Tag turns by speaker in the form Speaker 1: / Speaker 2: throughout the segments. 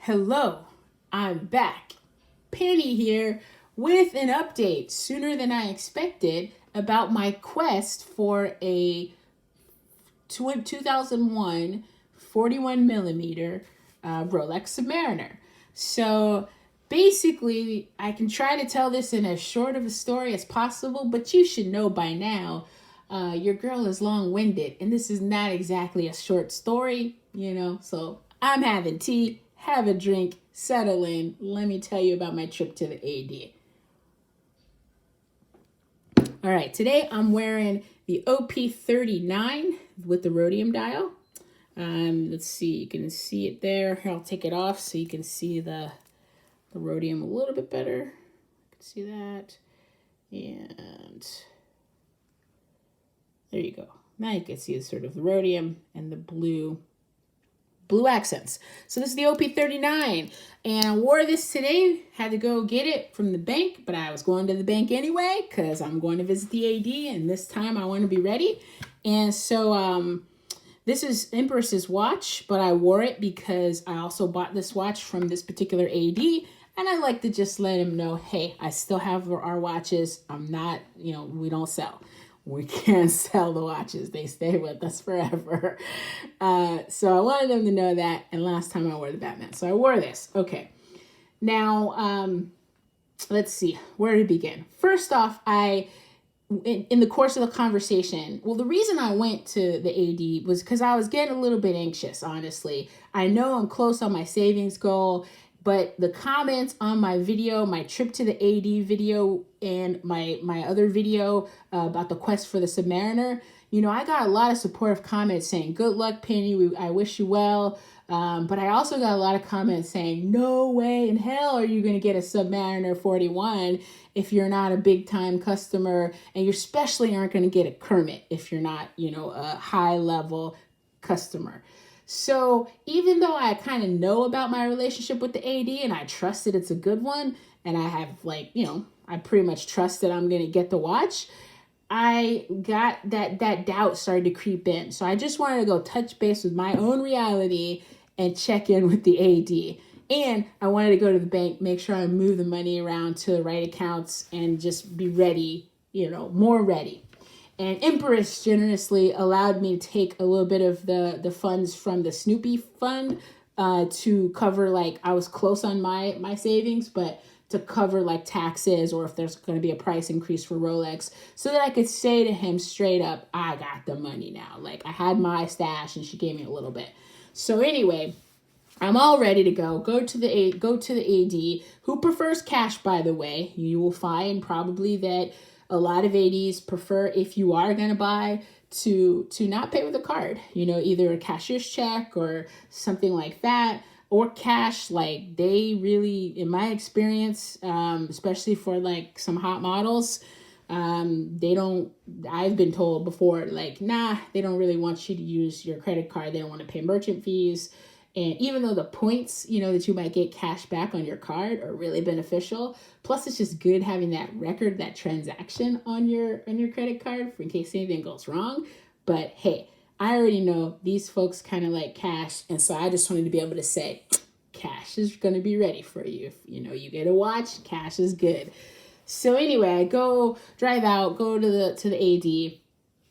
Speaker 1: Hello, I'm back. Penny here with an update sooner than I expected about my quest for a 2001 41 millimeter Rolex Submariner. So basically, I can try to tell this in as short of a story as possible, but you should know by now your girl is long winded, and this is not exactly a short story, So I'm having tea, have a drink, settle in. Let me tell you about my trip to the AD. All right, today I'm wearing the OP39 with the rhodium dial. Let's see, you can see it there. I'll take it off so you can see the rhodium a little bit better. You can see that. And there you go. Now you can see sort of the rhodium and the blue accents. So this is the OP39, and I wore this today. Had to go get it from the bank, but I was going to the bank anyway because I'm going to visit the AD, and this time I want to be ready. And so this is Empress's watch, but I wore it because I also bought this watch from this particular AD, and I like to just let him know, hey, I still have our watches. I'm not, we don't sell. We can't sell the watches. They stay with us forever. So I wanted them to know that. And last time I wore the Batman. So I wore this. Okay. Now, let's see where to begin. First off, in the course of the conversation, well, the reason I went to the AD was because I was getting a little bit anxious, honestly. I know I'm close on my savings goal, but the comments on my video, my trip to the AD video, and my other video about the quest for the Submariner, I got a lot of supportive comments saying, good luck, Penny, I wish you well. But I also got a lot of comments saying, no way in hell are you going to get a Submariner 41 if you're not a big time customer, and you especially aren't going to get a Kermit if you're not, a high level customer. So even though I kind of know about my relationship with the AD and I trust that it's a good one, and I have I pretty much trust that I'm going to get the watch, I got that doubt started to creep in. So I just wanted to go touch base with my own reality and check in with the AD. And I wanted to go to the bank, make sure I move the money around to the right accounts and just be ready, more ready. And Empress generously allowed me to take a little bit of the funds from the Snoopy fund to cover, I was close on my savings, but to cover taxes or if there's going to be a price increase for Rolex, so that I could say to him straight up, I got the money now. I had my stash and she gave me a little bit. So anyway, I'm all ready to go to the AD, who prefers cash, by the way. You will find probably that a lot of ADs prefer, if you are going to buy, to not pay with a card, either a cashier's check or something like that, or cash. They really, in my experience, especially for some hot models, I've been told before, nah, they don't really want you to use your credit card. They don't want to pay merchant fees. And even though the points, that you might get cash back on your card are really beneficial, plus it's just good having that record, that transaction on your credit card in case anything goes wrong. But hey, I already know these folks kind of like cash, and so I just wanted to be able to say, cash is going to be ready for you. If you get a watch, cash is good. So anyway, I drive out, go to the AD.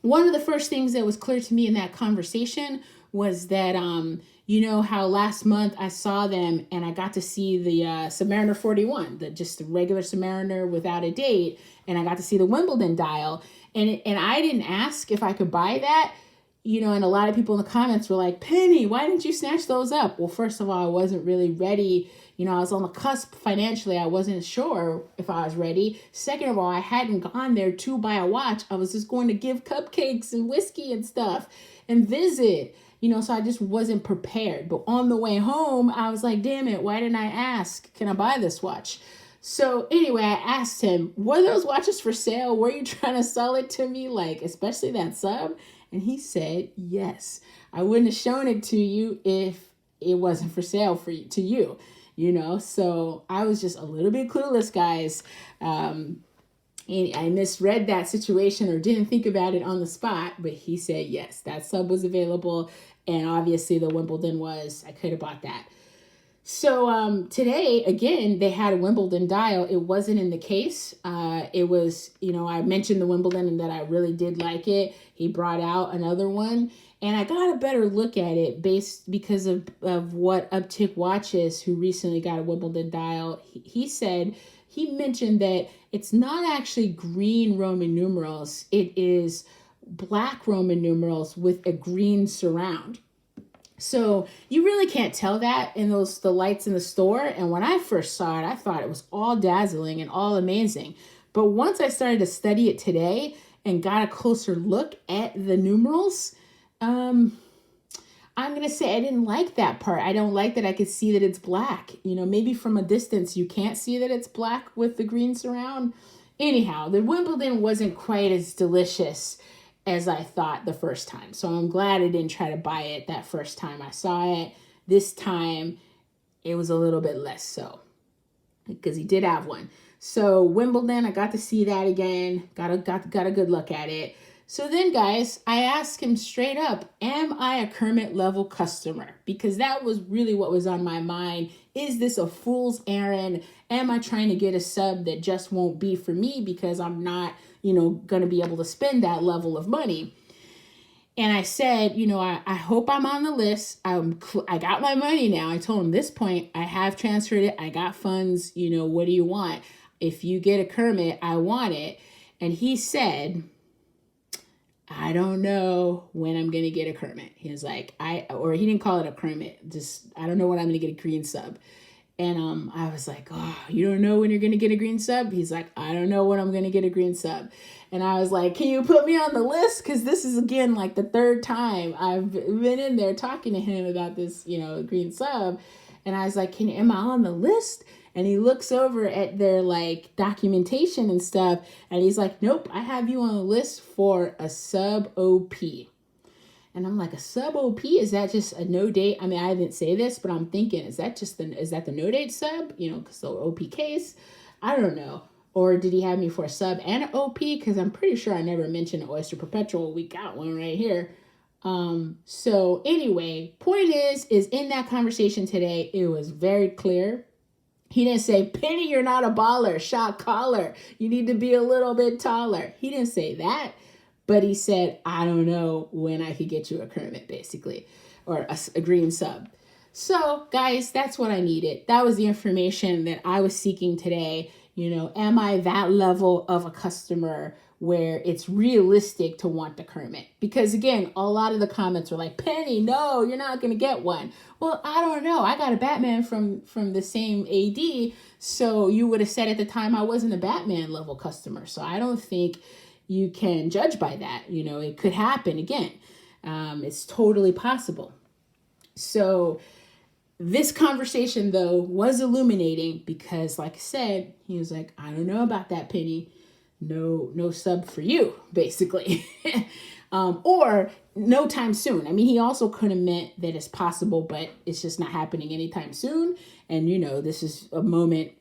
Speaker 1: One of the first things that was clear to me in that conversation was that how last month I saw them and I got to see the Submariner 41, just the regular Submariner without a date, and I got to see the Wimbledon dial, and I didn't ask if I could buy that, and a lot of people in the comments were like, Penny, why didn't you snatch those up? Well, first of all, I wasn't really ready. I was on the cusp financially. I wasn't sure if I was ready. Second of all, I hadn't gone there to buy a watch. I was just going to give cupcakes and whiskey and stuff and visit. So I just wasn't prepared. But on the way home, I was like, damn it, why didn't I ask, can I buy this watch? So anyway, I asked him, were those watches for sale? Were you trying to sell it to me, especially that sub? And he said, yes. I wouldn't have shown it to you if it wasn't for sale to you, So I was just a little bit clueless, guys. And I misread that situation or didn't think about it on the spot, but he said, yes, that sub was available. And obviously the Wimbledon was, I could have bought that. Today, again, they had a Wimbledon dial. It wasn't in the case. It was, I mentioned the Wimbledon and that I really did like it. He brought out another one, and I got a better look at it because of what Uptick Watches, who recently got a Wimbledon dial, he mentioned that it's not actually green Roman numerals. It is black Roman numerals with a green surround. So you really can't tell that in the lights in the store. And when I first saw it, I thought it was all dazzling and all amazing. But once I started to study it today and got a closer look at the numerals, I'm going to say I didn't like that part. I don't like that I could see that it's black. Maybe from a distance you can't see that it's black with the green surround. Anyhow, the Wimbledon wasn't quite as delicious as I thought the first time. So I'm glad I didn't try to buy it that first time I saw it. This time it was a little bit less so, because he did have one. So Wimbledon, I got to see that again. Got a good look at it. So then, guys, I asked him straight up, am I a Kermit Level customer? Because that was really what was on my mind. Is this a fool's errand? Am I trying to get a sub that just won't be for me because I'm not, going to be able to spend that level of money? And I said, I hope I'm on the list. I got my money now. I told him this point, I have transferred it. I got funds. What do you want? If you get a Kermit, I want it. And he said, I don't know when I'm going to get a Kermit. He was like, he didn't call it a Kermit. Just, I don't know when I'm going to get a green sub. And I was like, oh, you don't know when you're going to get a green sub? He's like, I don't know when I'm going to get a green sub. And I was like, can you put me on the list? Because this is, again, like the third time I've been in there talking to him about this, green sub. And I was like, am I on the list? And he looks over at their like documentation and stuff. And he's like, nope, I have you on the list for a sub OP. And I'm like, a sub OP? Is that just a no date? I mean, I didn't say this, but I'm thinking, is that the no date sub? Because the OP case? I don't know. Or did he have me for a sub and an OP? Because I'm pretty sure I never mentioned Oyster Perpetual. We got one right here. So anyway, point is in that conversation today, it was very clear. He didn't say, Penny, you're not a baller, shot caller. You need to be a little bit taller. He didn't say that. But he said, I don't know when I could get you a Kermit, basically, or a green sub. So, guys, that's what I needed. That was the information that I was seeking today. Am I that level of a customer where it's realistic to want the Kermit? Because, again, a lot of the comments were like, Penny, no, you're not going to get one. Well, I don't know. I got a Batman from the same AD, so you would have said at the time I wasn't a Batman level customer. So I don't think you can judge by that. It could happen again. It's totally possible. So this conversation, though, was illuminating because, like I said, he was like, I don't know about that, Penny. No sub for you, basically. Or no time soon. I mean, he also could have meant that it's possible, but it's just not happening anytime soon. And, this is a moment,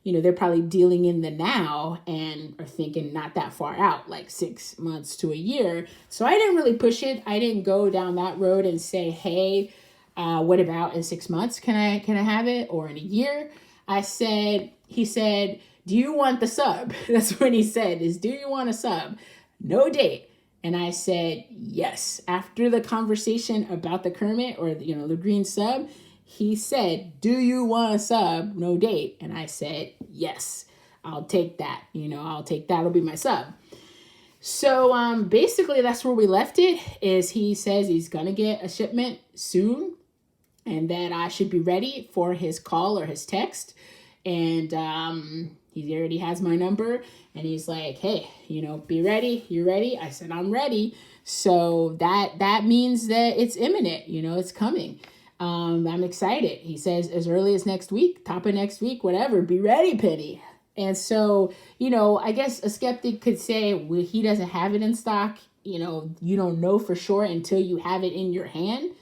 Speaker 1: they're probably dealing in the now and are thinking not that far out, like 6 months to a year. So I didn't really push it. I didn't go down that road and say, hey, what about in 6 months? Can I have it? Or in a year? He said, do you want the sub? That's what he said, is do you want a sub? No date. And I said, yes. After the conversation about the Kermit or, the green sub, he said, do you want a sub? No date. And I said, yes, I'll take that. I'll take that. It'll be my sub. So basically that's where we left it, is he says he's going to get a shipment soon and that I should be ready for his call or his text. And he already has my number and he's like, hey, be ready. You ready? I said, I'm ready. So that means that it's imminent. It's coming. I'm excited. He says as early as next week, top of next week, whatever, be ready, Penny. And so, I guess a skeptic could say, well, he doesn't have it in stock. You don't know for sure until you have it in your hand.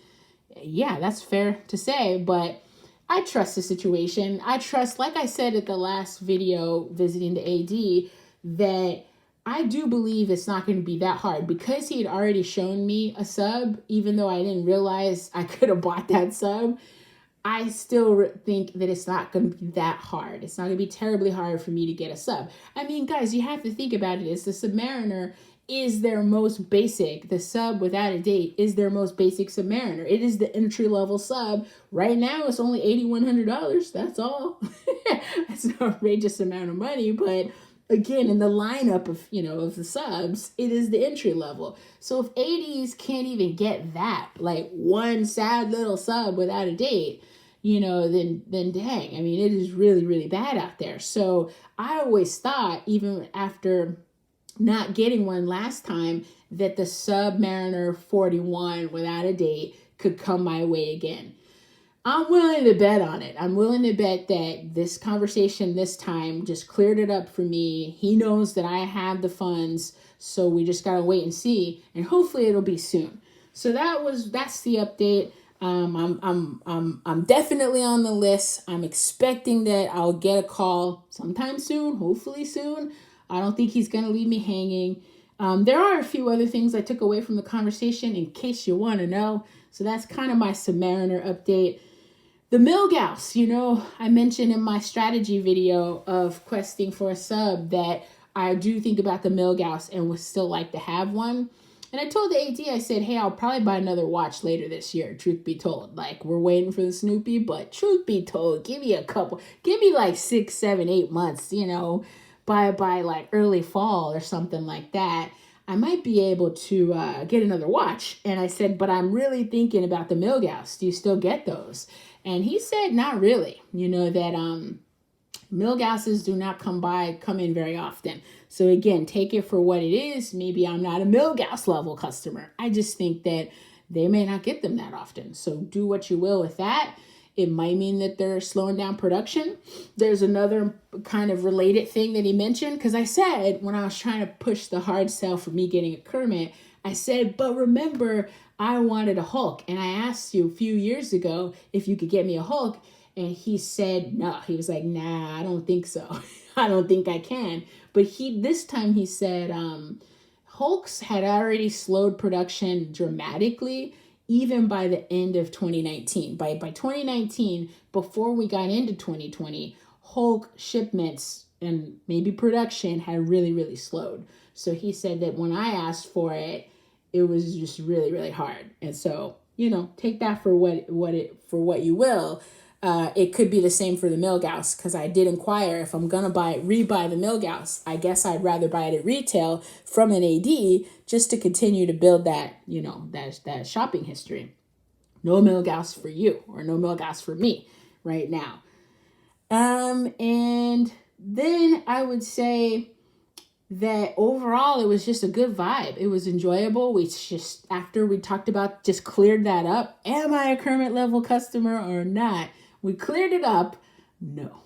Speaker 1: Yeah, that's fair to say, but I trust the situation. I trust, like I said at the last video visiting the AD, that I do believe it's not going to be that hard because he had already shown me a sub, even though I didn't realize I could have bought that sub. I still think that it's not going to be that hard. It's not going to be terribly hard for me to get a sub. I mean, guys, you have to think about it. Is the Submariner is their most basic. The sub without a date is their most basic Submariner. It is the entry level sub. Right now, it's only $8,100. That's all. That's an outrageous amount of money, but again, in the lineup of of the subs, it is the entry level. So if 80s can't even get that, like one sad little sub without a date, then dang, I mean, it is really, really bad out there. So I always thought, even after not getting one last time, that the Submariner 41 without a date could come my way again. I'm willing to bet on it. I'm willing to bet that this conversation this time just cleared it up for me. He knows that I have the funds, so we just gotta wait and see, and hopefully it'll be soon. So that's the update. I'm definitely on the list. I'm expecting that I'll get a call sometime soon, hopefully soon. I don't think he's gonna leave me hanging. There are a few other things I took away from the conversation in case you want to know. So that's kind of my Submariner update. The Milgauss, I mentioned in my strategy video of questing for a sub that I do think about the Milgauss and would still like to have one. And I told the AD, I said, hey, I'll probably buy another watch later this year, truth be told. Like, we're waiting for the Snoopy, but truth be told, give me like 6, 7, 8 months, by like early fall or something like that. I might be able to get another watch. And I said, but I'm really thinking about the Milgauss. Do you still get those? And he said, not really. That Milgausses do not come in very often. So again, take it for what it is. Maybe I'm not a Milgauss level customer. I just think that they may not get them that often. So do what you will with that. It might mean that they're slowing down production. There's another kind of related thing that he mentioned, because I said when I was trying to push the hard sell for me getting a Kermit, I said, but remember, I wanted a Hulk. And I asked you a few years ago if you could get me a Hulk. And he said, no. He was like, nah, I don't think so. I don't think I can. But this time he said Hulks had already slowed production dramatically, even by the end of 2019. By 2019, before we got into 2020, Hulk shipments and maybe production had really, really slowed. So he said that when I asked for it, it was just really, really hard. And so, take that for what you will. It could be the same for the Milgauss, because I did inquire if I'm going to rebuy the Milgauss. I guess I'd rather buy it at retail from an AD just to continue to build that, that shopping history. No Milgauss for you, or no Milgauss for me right now. And then I would say that overall it was just a good vibe. It was enjoyable. We just, after we talked about, just cleared that up. Am I a Kermit level customer or not? We cleared it up. No.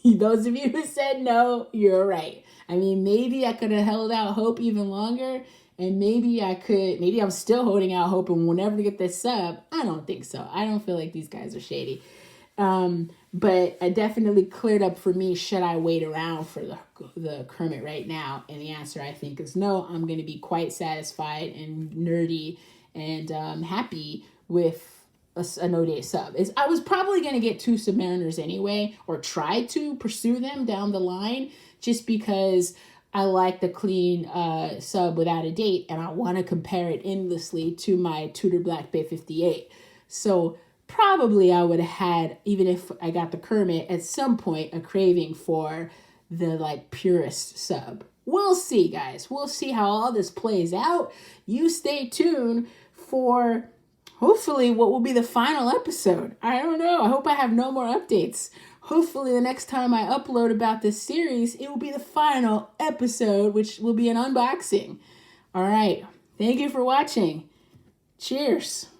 Speaker 1: Those of you who said no, you're right. I mean, maybe I could have held out hope even longer, and maybe I'm still holding out hope and will never get this sub. I don't think so. I don't feel like these guys are shady. But I definitely cleared up for me, should I wait around for the Kermit right now? And the answer, I think, is no. I'm going to be quite satisfied and nerdy and happy with a no-date sub. I was probably going to get 2 Submariners anyway, or try to pursue them down the line, just because I like the clean sub without a date, and I want to compare it endlessly to my Tudor Black Bay 58. So probably I would have had, even if I got the Kermit, at some point a craving for the purest sub. We'll see, guys. We'll see how all this plays out. You stay tuned for hopefully what will be the final episode. I don't know. I hope I have no more updates. Hopefully the next time I upload about this series, it will be the final episode, which will be an unboxing. All right. Thank you for watching. Cheers.